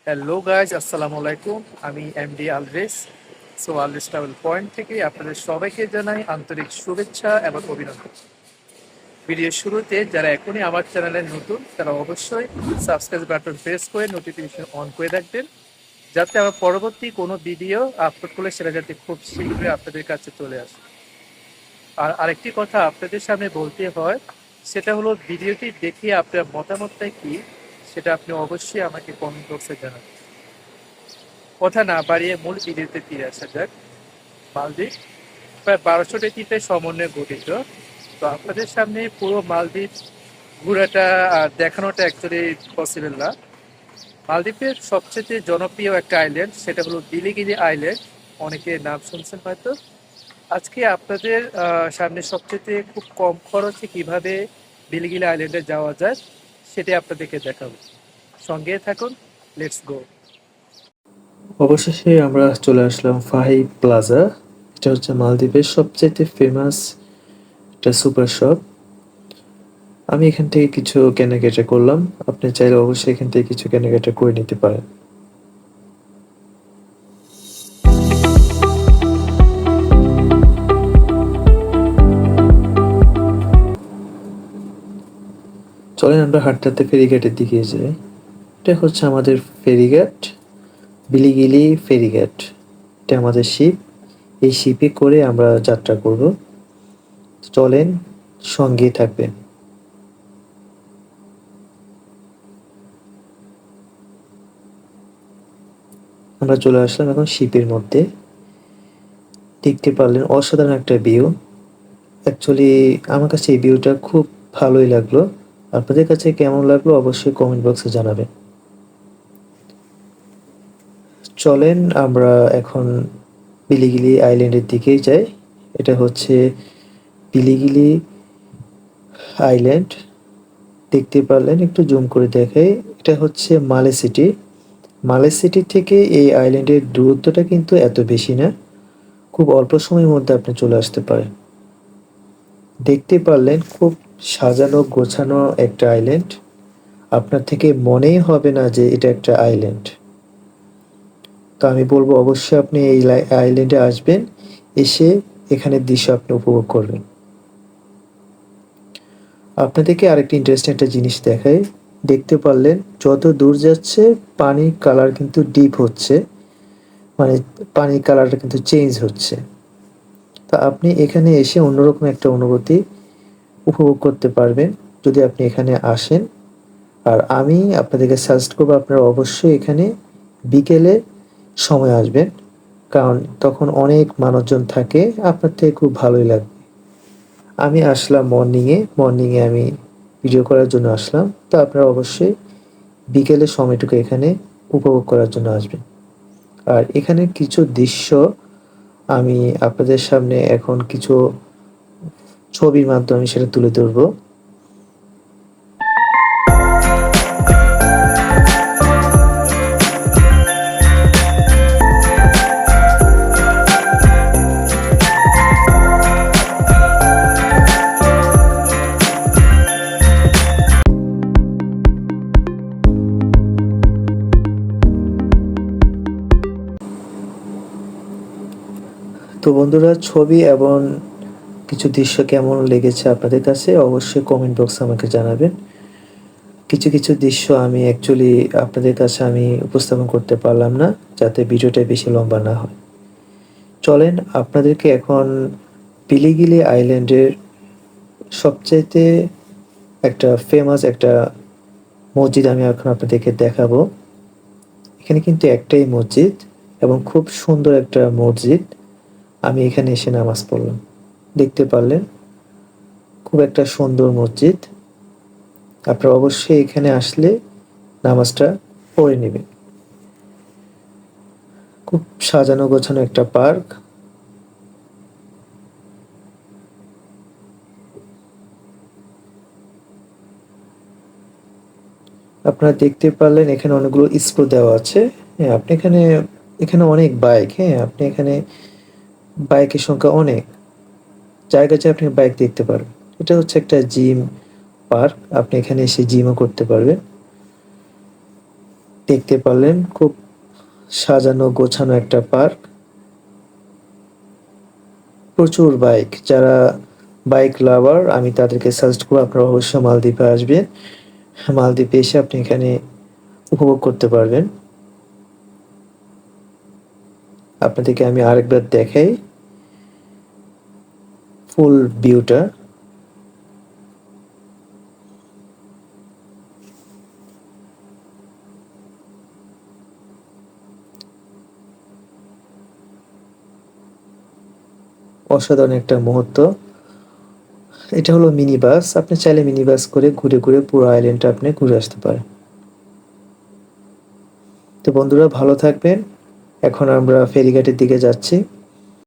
Hello guys, আসসালামু আলাইকুম। আমি MD Alves. Alves travel point থেকে আপনাদের সবাইকে জানাই আন্তরিক শুভেচ্ছা এবং অভিনন্দন। ভিডিওর শুরুতে যারা এখনই আমার চ্যানেলে নতুন তারা অবশ্যই সাবস্ক্রাইব বাটন প্রেস করে নোটিফিকেশন অন করে রাখবেন, যাতে আমার পরবর্তী কোনো ভিডিও আপলোড করলে সেটা যাতে খুব শীঘ্রই আপনাদের কাছে চলে আসে। আর আরেকটি কথা আপনাদের সামনে বলতে হয়, সেটা হলো ভিডিওটি দেখে আপনার মতামতটা কি সেটা আপনি অবশ্যই আমাকে কমেন্ট বক্সে জানাবেন। কথা না বাড়িয়ে মূল ভিডিওতে ফিরে আসা যাক। মালদ্বীপ প্রায় 1200টি দ্বীপের সমন্বয়ে গঠিত। তো আপনাদের সামনে পুরো মালদ্বীপ ঘোরাটা আর দেখানোটা অ্যাকচুয়ালি পসিবল না। মালদ্বীপের সবচেয়ে জনপ্রিয় একটা আইল্যান্ড, সেটা হলো বিলিগিরি আইল্যান্ড। অনেকে নাম শুনছেন হয়তো। আজকে আপনাদের সামনে সবচেয়ে খুব কম খরচে কিভাবে বিলিগিরি আইল্যান্ডে যাওয়া যায় সেটাই আপনাদেরকে দেখাবো। সঙ্গে থাকুন, লেটস গো। অবশেষে আমরা চলে আসলাম ফাহিম প্লাজা। এটা হচ্ছে মালদ্বীপের সবচেয়ে ফেমাস একটা সুপার শপ। আমি এখান থেকে কিছু কেনাকাটা করলাম। আপনি চাইলে অবশ্যই এখান থেকে কিছু কেনাকাটা করে নিতে পারেন। চলেন আমরা হাঁটতে হাঁটতে ফেরিঘাটের দিকে যাই। এটা হচ্ছে আমাদের ফেরিঘাট, বিলিগিলি ফেরিঘাট। এটা আমাদের শিপ। এই শিপে করে আমরা যাত্রা করব। চলেন, সঙ্গেই থাকবেন। আমরা চলে আসলাম এখন শিপের মধ্যে। দেখতে পারলেন অসাধারণ একটা ভিউ। অ্যাকচুয়ালি আমার কাছে এই ভিউটা খুব ভালোই লাগলো। আপনাদের কাছে কেমন লাগলো অবশ্যই কমেন্ট বক্সে জানাবেন। চলেন আমরা এখন পিলিগিলি আইল্যান্ডের দিকেই যাই। এটা হচ্ছে পিলিগিলি আইল্যান্ড। দেখতে পারলেন, একটু জুম করে দেখাই। এটা হচ্ছে মালে সিটি। মালে সিটি থেকে এই আইল্যান্ডের দূরত্বটা কিন্তু এত বেশি না। খুব অল্প সময়ের মধ্যে আপনি চলে আসতে পারেন। দেখতে পারলেন খুব সাজানো গোছানো একটা আইল্যান্ড। আপনার থেকে মনেই হবে না যে এটা একটা আইল্যান্ড। তো আমি বলবো অবশ্যই আপনি এই আইল্যান্ডে আসবেন, এসে এখানের দৃশ্য আপনি উপভোগ করবেন। আপনাদেরকে আরেকটি ইন্টারেস্টিং একটা জিনিস দেখাই। দেখতে পারলেন যত দূর যাচ্ছে পানির কালার কিন্তু ডিপ হচ্ছে, মানে পানির কালারটা কিন্তু চেঞ্জ হচ্ছে। তা আপনি এখানে এসে অন্যরকম একটা অনুভূতি উপভোগ করতে পারবেন যদি আপনি এখানে আসেন। আর আমি আপনাদেরকে সাজেস্ট করবো আপনারা অবশ্যই এখানে বিকেলে সময় আসবেন, কারণ তখন অনেক মানুষজন থাকে, আপনার থেকে খুব ভালোই লাগবে। আমি আসলাম মর্নিংয়ে আমি ভিডিও করার জন্য আসলাম। তো আপনারা অবশ্যই বিকেলের সময়টুকু এখানে উপভোগ করার জন্য আসবেন। আর এখানে কিছু দৃশ্য আমি আপনাদের সামনে এখন কিছু ছবির মাধ্যমে সেটা তুলে ধরবো। তো বন্ধুরা, ছবি এবং কিছু দৃশ্য কেমন লেগেছে আপনাদের কাছে অবশ্যই কমেন্ট বক্সে আমাকে জানাবেন। কিছু কিছু দৃশ্য আমি অ্যাকচুয়ালি আপনাদের কাছে আমি উপস্থাপন করতে পারলাম না, যাতে ভিডিওটা বেশি লম্বা না হয়। চলেন আপনাদেরকে এখন পিলিগিলি আইল্যান্ডের সবচাইতে একটা ফেমাস একটা মসজিদ আমি এখন আপনাদেরকে দেখাবো। এখানে কিন্তু একটাই মসজিদ এবং খুব সুন্দর একটা মসজিদ। আমি এখানে এসে নামাজ পড়লাম। দেখতে পারলেন খুব একটা সুন্দর মসজিদ। আপনারা অবশ্যই এখানে আসলে নামাজটা পড়ে নেবেন। খুব সাজানো গোছানো একটা পার্ক। আপনারা দেখতে পারলেন এখানে অনেকগুলো স্কুল দেওয়া আছে। হ্যাঁ, আপনি এখানে এখানে অনেক বাইক। হ্যাঁ, আপনি এখানে বাইকের সংখ্যা অনেক। জায়গায় আপনি বাইক দেখতে পারবেন। এটা হচ্ছে একটা জিম পার্ক। আপনি এখানে এসে জিমও করতে পারবেন। দেখতে পারলেন খুব সাজানো গোছানো একটা পার্ক, প্রচুর বাইক। যারা বাইক লাভার আমি তাদেরকে সাজেস্ট করবো আপনারা অবশ্যই মালদ্বীপে আসবেন। মালদ্বীপে এসে আপনি এখানে উপভোগ করতে পারবেন। আপনাদেরকে আমি আরেকবার দেখাই ফুল ভিউটা। অসাধারণ একটা মুহূর্ত। এটা হলো মিনি বাস, আপনি চাইলে মিনি বাস করে ঘুরে ঘুরে পুরো আইল্যান্ডটা আপনি ঘুরে আসতে পারেন। তো বন্ধুরা ভালো থাকবেন। এখন আমরা ফেরিঘাটের দিকে যাচ্ছি।